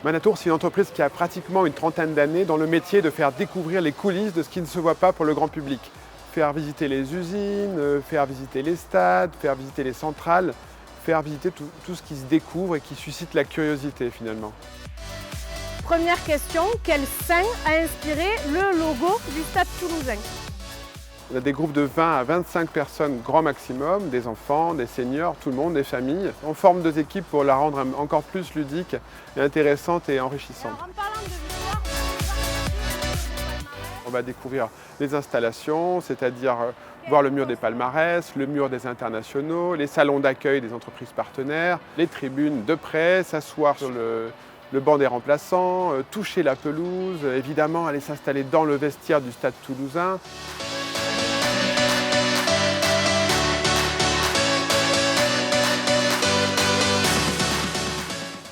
Manatour, c'est une entreprise qui a pratiquement une trentaine d'années dans le métier de faire découvrir les coulisses de ce qui ne se voit pas pour le grand public. Faire visiter les usines, faire visiter les stades, faire visiter les centrales, faire visiter tout ce qui se découvre et qui suscite la curiosité finalement. Première question, quel saint a inspiré le logo du Stade Toulousain? On a des groupes de 20 à 25 personnes grand maximum, des enfants, des seniors, tout le monde, des familles. On forme 2 équipes pour la rendre encore plus ludique, et intéressante et enrichissante. On va découvrir les installations, c'est-à-dire voir le mur des palmarès, le mur des internationaux, les salons d'accueil des entreprises partenaires, les tribunes de près, s'asseoir sur le banc des remplaçants, toucher la pelouse, évidemment aller s'installer dans le vestiaire du Stade Toulousain.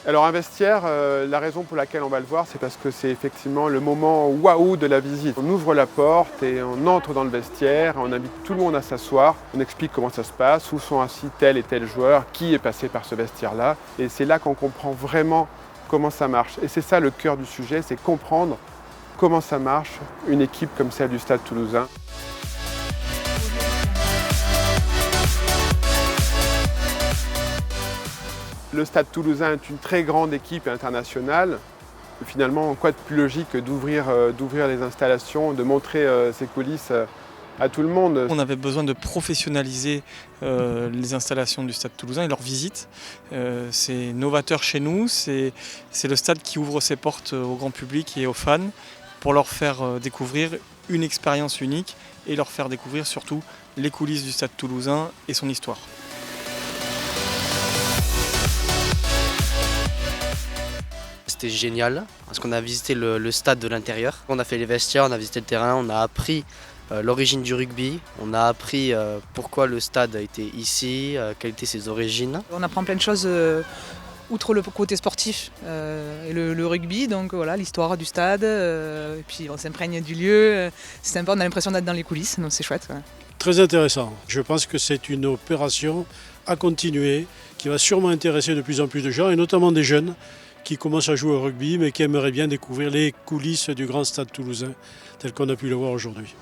Alors un vestiaire, la raison pour laquelle on va le voir, c'est parce que c'est effectivement le moment waouh de la visite. On ouvre la porte et on entre dans le vestiaire, on invite tout le monde à s'asseoir, on explique comment ça se passe, où sont assis tel et tel joueur, qui est passé par ce vestiaire-là. Et c'est là qu'on comprend vraiment comment ça marche. Et c'est ça le cœur du sujet, c'est comprendre comment ça marche une équipe comme celle du Stade Toulousain. Le Stade Toulousain est une très grande équipe internationale. Finalement, quoi de plus logique que d'ouvrir les installations, de montrer ces coulisses à tout le monde. On avait besoin de professionnaliser les installations du Stade Toulousain et leur visite. C'est novateur chez nous, c'est le stade qui ouvre ses portes au grand public et aux fans pour leur faire découvrir une expérience unique et leur faire découvrir surtout les coulisses du Stade Toulousain et son histoire. C'était génial parce qu'on a visité le stade de l'intérieur. On a fait les vestiaires, on a visité le terrain, on a appris l'origine du rugby, on a appris pourquoi le stade a été ici, quelles étaient ses origines. On apprend plein de choses outre le côté sportif et le rugby, donc voilà, l'histoire du stade, et puis on s'imprègne du lieu, c'est sympa, on a l'impression d'être dans les coulisses, donc c'est chouette. Ouais. Très intéressant. Je pense que c'est une opération à continuer qui va sûrement intéresser de plus en plus de gens et notamment des jeunes qui commencent à jouer au rugby mais qui aimeraient bien découvrir les coulisses du grand Stade Toulousain tel qu'on a pu le voir aujourd'hui.